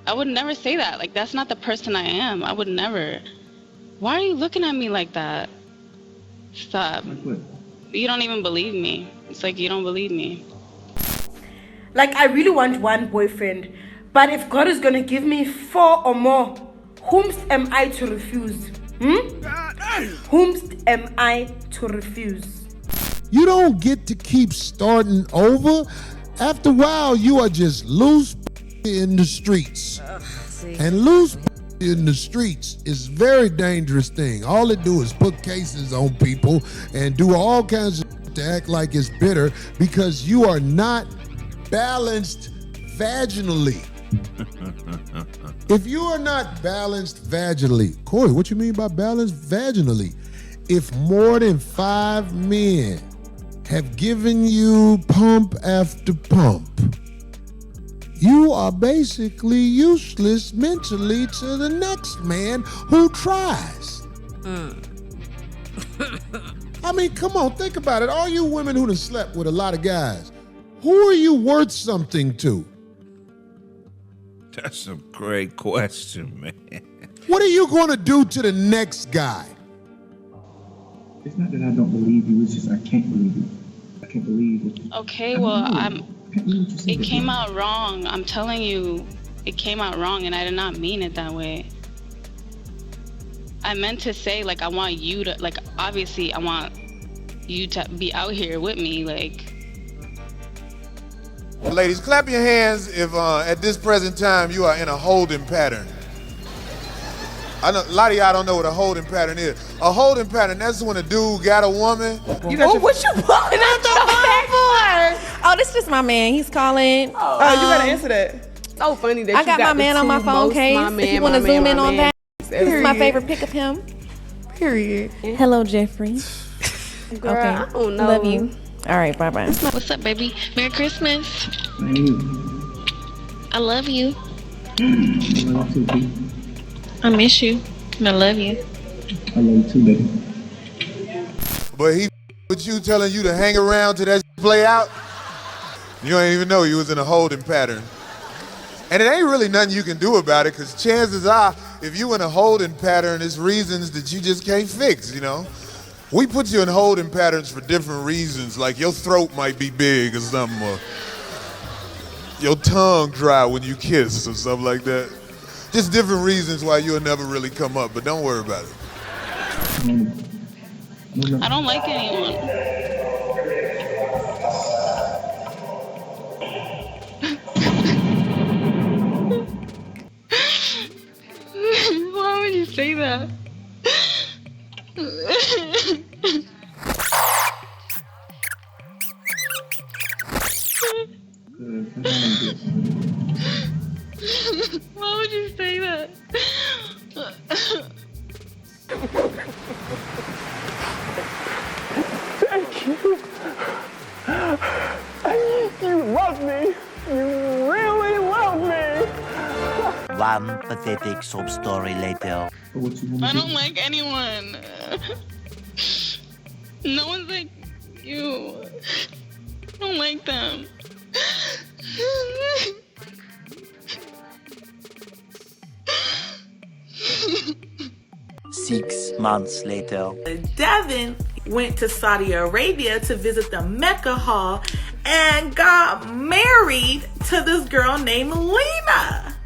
I would never say that. Like, that's not the person I am. I would never. Why are you looking at me like that? Stop. You don't even believe me. It's like you don't believe me. Like, I really want one boyfriend, but if God is gonna give me 4 or more, whomst am I to refuse? Whomst am I to refuse? You don't get to keep starting over. After a while, you are just loose in the streets. And loose in the streets is a very dangerous thing. All it do is put cases on people and do all kinds of to act like it's bitter because you are not balanced vaginally. If you are not balanced vaginally, Corey, what you mean by balanced vaginally? If more than 5 men have given you pump after pump, you are basically useless mentally to the next man who tries. I mean, come on, think about it. All you women who done slept with a lot of guys, who are you worth something to? That's a great question, man. What are you going to do to the next guy? It's not that I don't believe you, it's just I can't believe you. I can't believe it. Okay, well, it came out wrong. I'm telling you, it came out wrong, and I did not mean it that way. I meant to say, like, I want you to, like, obviously, I want you to be out here with me, like. Ladies, clap your hands if at this present time you are in a holding pattern. I know a lot of y'all don't know what a holding pattern is. A holding pattern, that's when a dude got a woman. What you pulling out the phone for? Oh, this is my man. He's calling. Oh, you gotta answer that. So funny that I got my man on my phone case. If you want to zoom in on that, this is my favorite pic of him. Period. Hello, Jeffrey. Girl, okay. I don't know. Love you. All right, bye-bye. What's up, baby? Merry Christmas. Thank you. I love you. I love you too, baby. I miss you. And I love you. I love you too, baby. But he with you telling you to hang around till that play out. You ain't even know you was in a holding pattern. And it ain't really nothing you can do about it, because chances are, if you in a holding pattern, it's reasons that you just can't fix, you know? We put you in holding patterns for different reasons, like your throat might be big or something, or your tongue dry when you kiss or something like that. Just different reasons why you'll never really come up, but don't worry about it. I don't like anyone. Why would you say that? Why would you say that? Thank you. You love me. You really love me. One pathetic sob story later. I don't like anyone. No one's like you. I don't like them. 6 months later. Devon went to Saudi Arabia to visit the Mecca Hall and got married to this girl named Lena.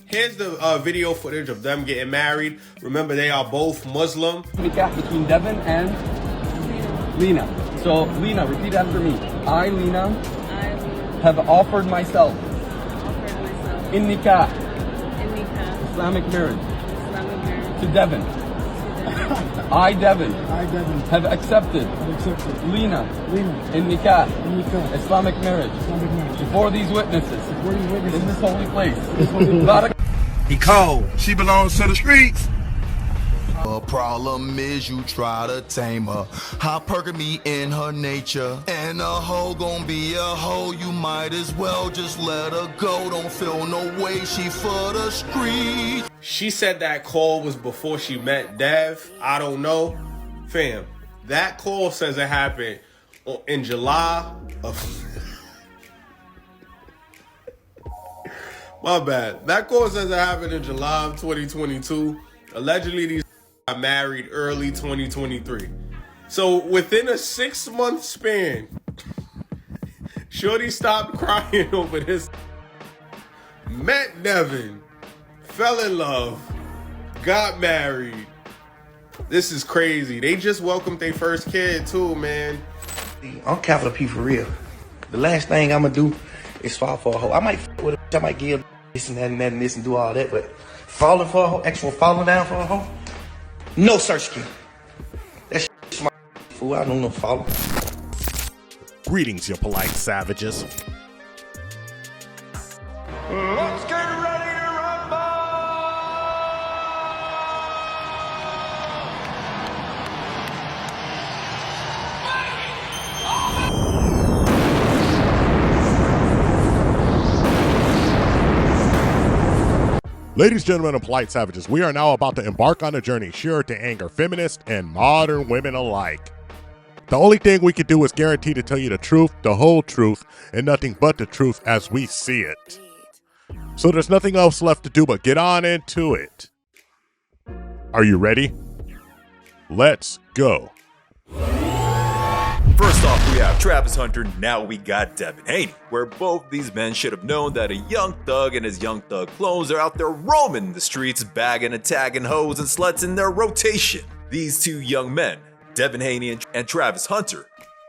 Here's the video footage of them getting married. Remember, they are both Muslim. Between Devon and Lena. So, Lena, repeat after me. I, Lena, have offered myself in nikah, Islamic marriage, to Devon. I, Devon, have accepted Lena in nikah, Islamic marriage, before these witnesses, in this holy place. He cold. She belongs to the streets. The problem is you try to tame her. Hypergamy in her nature. And a hoe gon' be a hoe. You might as well just let her go. Don't feel no way, she for the street. She said that call was before she met Dev. I don't know. Fam, that call says it happened in July of... My bad. That call says it happened in July of 2022. Allegedly, these got married early 2023. So within a 6-month span, shorty stopped crying over this. Met Devon, fell in love, got married. This is crazy. They just welcomed their first kid too, man. I'm capital P for real. The last thing I'm gonna do is fall for a hoe. I might f with a, I might give this and that and that and this and do all that, but falling for a hoe, actual falling down for a hoe, no search key. That shit's my fool. I don't know falling. Greetings, you polite savages. Let's get ready to rumble! Ladies, gentlemen, and polite savages, we are now about to embark on a journey sure to anger feminists and modern women alike. The only thing we can do is guarantee to tell you the truth, the whole truth, and nothing but the truth as we see it. So there's nothing else left to do but get on into it. Are you ready? Let's go. First off, we have Travis Hunter, now we got Devon Haney, where both these men should have known that a young thug and his young thug clones are out there roaming the streets, bagging and tagging hoes and sluts in their rotation. These two young men, Devon Haney and Travis Hunter,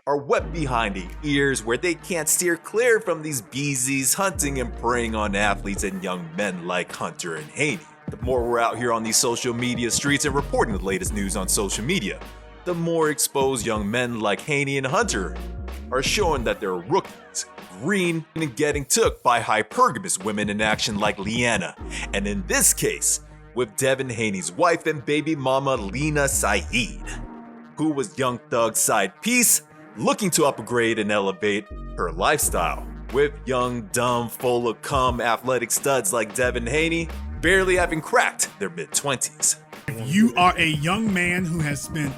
are wet behind the ears where they can't steer clear from these beezies hunting and preying on athletes and young men like Hunter and Haney. The more we're out here on these social media streets and reporting the latest news on social media, the more exposed young men like Haney and Hunter are showing that they're rookies, green and getting took by hypergamous women in action like Lena, and in this case, with Devon Haney's wife and baby mama Lena Saeed, who was young thug's side piece, looking to upgrade and elevate her lifestyle, with young, dumb, full of cum athletic studs like Devon Haney barely having cracked their mid-20s. If you are a young man who has spent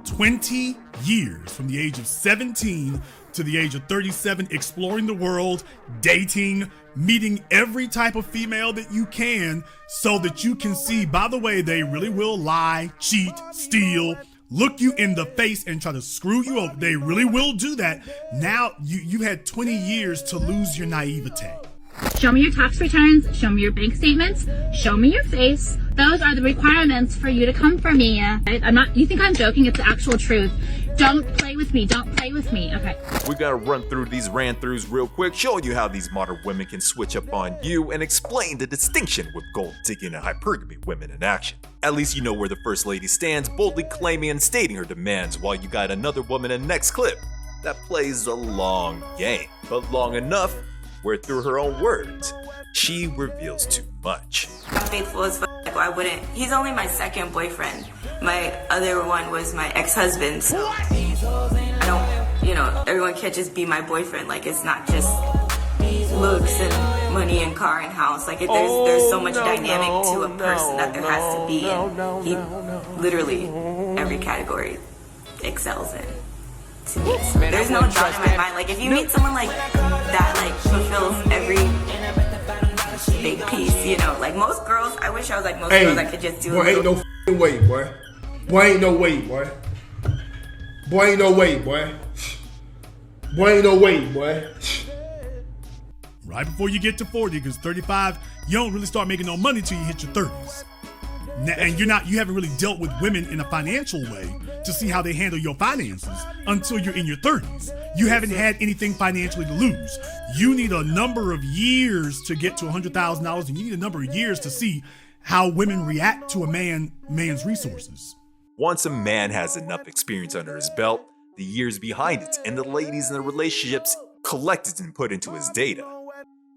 20 years from the age of 17 to the age of 37 exploring the world, dating, meeting every type of female that you can so that you can see, by the way, they really will lie, cheat, steal, look you in the face and try to screw you up. They really will do that. Now you had 20 years to lose your naivete. Show me your tax returns, show me your bank statements, show me your face. Those are the requirements for you to come for me. You think I'm joking? It's the actual truth. Don't play with me, don't play with me. Okay. We gotta run through these ran-throughs real quick, showing you how these modern women can switch up on you and explain the distinction with gold-digging and hypergamy women in action. At least you know where the First Lady stands, boldly claiming and stating her demands, while you got another woman in the next clip that plays a long game, but long enough where through her own words, she reveals too much. I'm faithful as fuck. I wouldn't. He's only my second boyfriend. My other one was my ex-husband. So I don't, everyone can't just be my boyfriend. Like, it's not just looks and money and car and house. Like, there's so much dynamic to a person that there has to be. And he literally every category excels in. There's no doubt in my mind. Like, if you meet someone like that, like, fulfills every big piece, like most girls, I wish I was like most girls. I could just do ain't no f***ing way, boy. Boy, ain't no way, boy. Boy, ain't no way, boy. Boy, ain't no way, boy. Right before you get to 40, because 35, you don't really start making no money till you hit your 30s. And you haven't really dealt with women in a financial way to see how they handle your finances until you're in your 30s. You haven't had anything financially to lose. You need a number of years to get to $100,000, and you need a number of years to see how women react to a man's resources. Once a man has enough experience under his belt, the years behind it, and the ladies in the relationships collected and put into his data,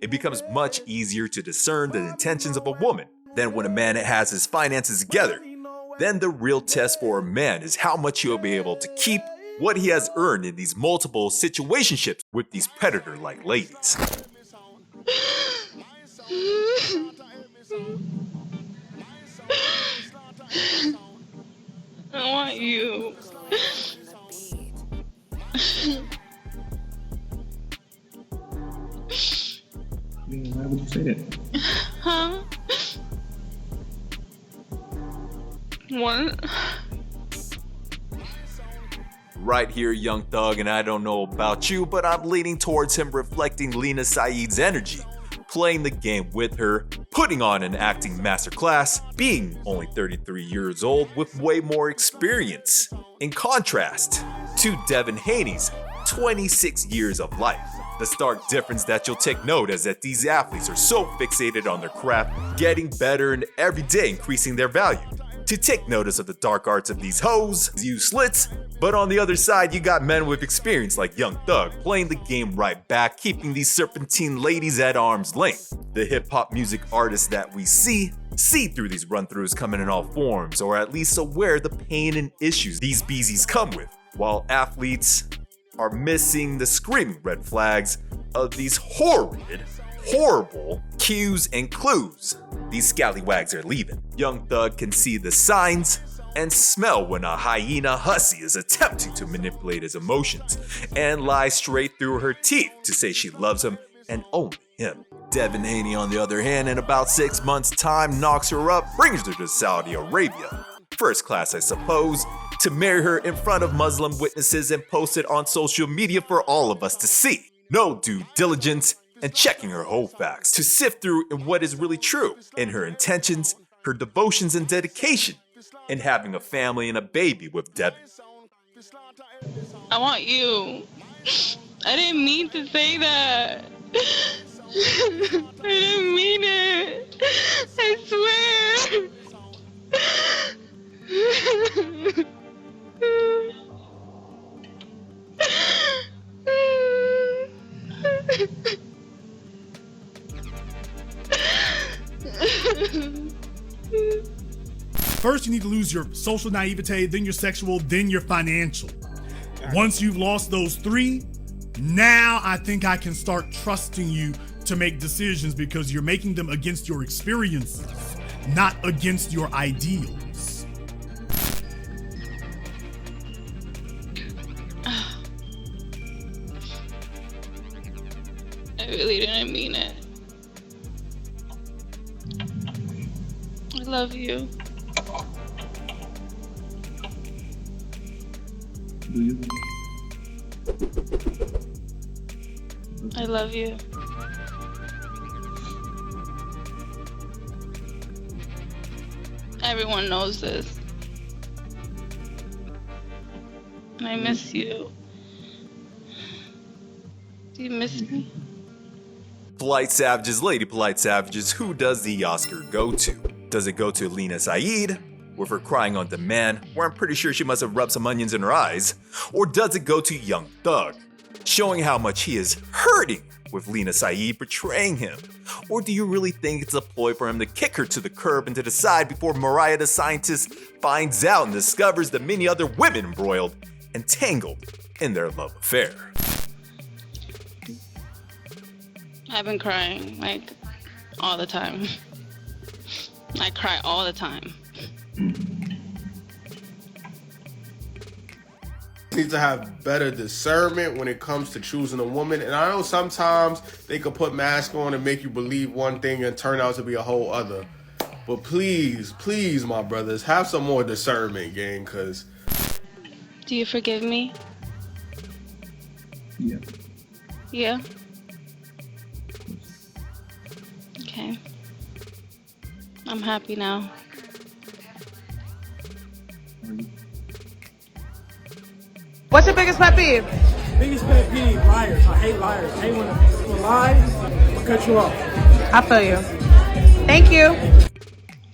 it becomes much easier to discern the intentions of a woman than when a man has his finances together. Then the real test for a man is how much he'll be able to keep what he has earned in these multiple situationships with these predator-like ladies. I want you. Why would you say that? What? Right here, Young Thug, and I don't know about you, but I'm leaning towards him reflecting Lena Saeed's energy, playing the game with her, putting on an acting masterclass, being only 33 years old with way more experience. In contrast to Devon Haney's 26 years of life. The stark difference that you'll take note is that these athletes are so fixated on their craft, getting better and every day increasing their value. To take notice of the dark arts of these hoes, use slits, but on the other side you got men with experience like Young Thug playing the game right back, keeping these serpentine ladies at arm's length. The hip-hop music artists that we see through these run-throughs coming in all forms, or at least aware the pain and issues these beezies come with, while athletes are missing the screaming red flags of these horrible cues and clues these scallywags are leaving. Young Thug can see the signs and smell when a hyena hussy is attempting to manipulate his emotions and lie straight through her teeth to say she loves him and only him. Devon Haney, on the other hand, in about 6 months' time, knocks her up, brings her to Saudi Arabia. First class, I suppose, to marry her in front of Muslim witnesses and post it on social media for all of us to see. No due diligence and checking her whole facts to sift through in what is really true in her intentions, her devotions and dedication, and having a family and a baby with Devon. I want you. I didn't mean to say that. I didn't mean it. I swear. First, you need to lose your social naivete, then your sexual, then your financial. Once you've lost those three, now I think I can start trusting you to make decisions because you're making them against your experiences, not against your ideals. I really didn't mean it. I love you. Do you? I love you. Everyone knows this. And I miss you. Do you miss me? Polite Savages, Lady Polite Savages, who does the Oscar go to? Does it go to Lena Saeed, with her crying on demand, where I'm pretty sure she must have rubbed some onions in her eyes? Or does it go to Young Thug, showing how much he is hurting with Lena Saeed betraying him? Or do you really think it's a ploy for him to kick her to the curb and to the side before Mariah the scientist finds out and discovers the many other women embroiled and tangled in their love affair? I've been crying, like, all the time. I cry all the time. Need to have better discernment when it comes to choosing a woman. And I know sometimes they could put masks on and make you believe one thing and turn out to be a whole other. But please, please, my brothers, have some more discernment, gang, because... Do you forgive me? Yeah. Yeah? Okay. I'm happy now. What's your biggest pet peeve? Biggest pet peeve, liars. I hate liars. I hate when people lie. I'll cut you off. I feel you. Thank you.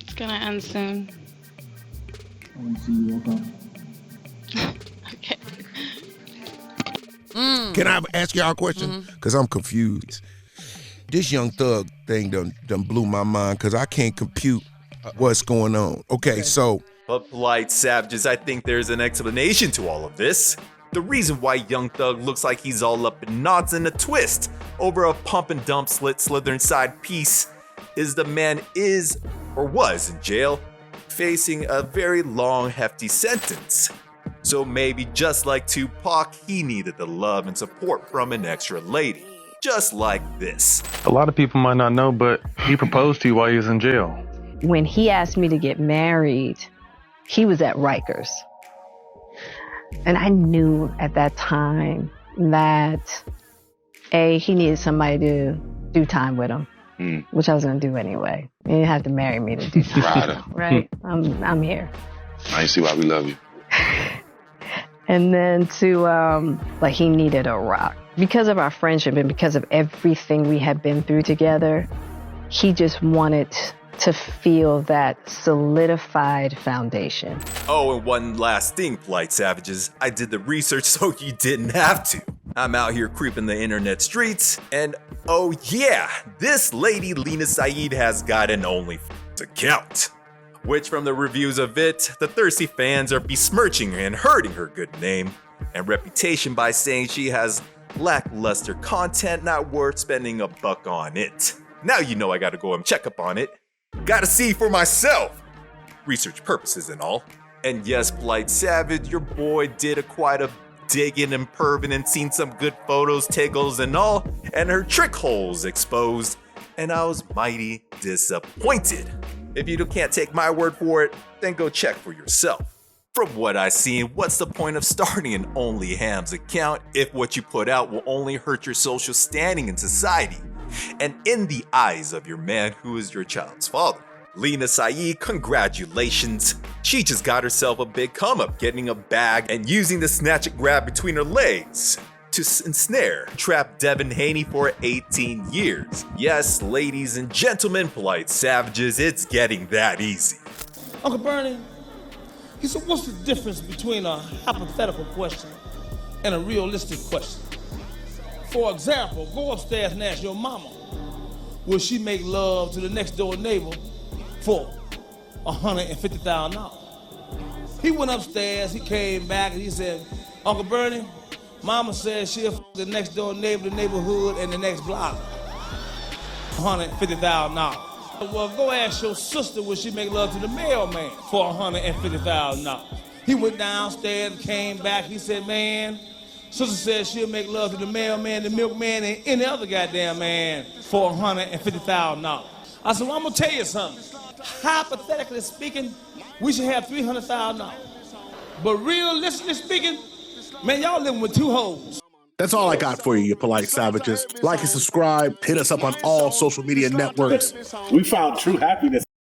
It's gonna end soon. I want to see you walk off. Okay. Can I ask y'all a question? Because I'm confused. This Young Thug thing done blew my mind because I can't compute what's going on. Okay, so... But Polite Savages, I think there's an explanation to all of this. The reason why Young Thug looks like he's all up in knots and a twist over a pump and dump slither inside piece is the man is, or was in jail, facing a very long, hefty sentence. So maybe just like Tupac, he needed the love and support from an extra lady. Just like this. A lot of people might not know, but he proposed to you while he was in jail. When he asked me to get married, he was at Rikers. And I knew at that time that, he needed somebody to do time with him, which I was going to do anyway. You didn't have to marry me to do time, right? I'm here. I see why we love you. And then he needed a rock. Because of our friendship and because of everything we had been through together, he just wanted to feel that solidified foundation. Oh, and one last thing, Polite Savages. I did the research so you didn't have to. I'm out here creeping the internet streets, and oh yeah, this lady Lena Saeed has got an OnlyFans account. Which from the reviews of it, the thirsty fans are besmirching and hurting her good name and reputation by saying she has lackluster content not worth spending $1 on it. Now you know I gotta go and check up on it. Gotta see for myself. Research purposes and all. And yes, Polite Savage, your boy did quite a digging and perving and seen some good photos, tickles and all, and her trick holes exposed, and I was mighty disappointed. If you can't take my word for it, then go check for yourself. From what I seen, what's the point of starting an OnlyHams account if what you put out will only hurt your social standing in society and in the eyes of your man who is your child's father? Lena Saeed, congratulations. She just got herself a big come up, getting a bag and using the snatch and grab between her legs to ensnare, trap Devon Haney for 18 years. Yes, ladies and gentlemen, Polite Savages, it's getting that easy. Uncle Bernie, he said, what's the difference between a hypothetical question and a realistic question? For example, go upstairs and ask your mama, will she make love to the next door neighbor for $150,000? He went upstairs, he came back, and he said, Uncle Bernie, Mama says she'll f the next door neighbor, the neighborhood, and the next block. $150,000. Well, go ask your sister, will she make love to the mailman for $150,000? He went downstairs, came back, he said, man, sister says she'll make love to the mailman, the milkman, and any other goddamn man for $150,000. I said, well, I'm gonna tell you something. Hypothetically speaking, we should have $300,000. But realistically speaking, man, y'all living with two hoes. That's all I got for you, you polite savages. Like and subscribe. Hit us up on all social media networks. We found true happiness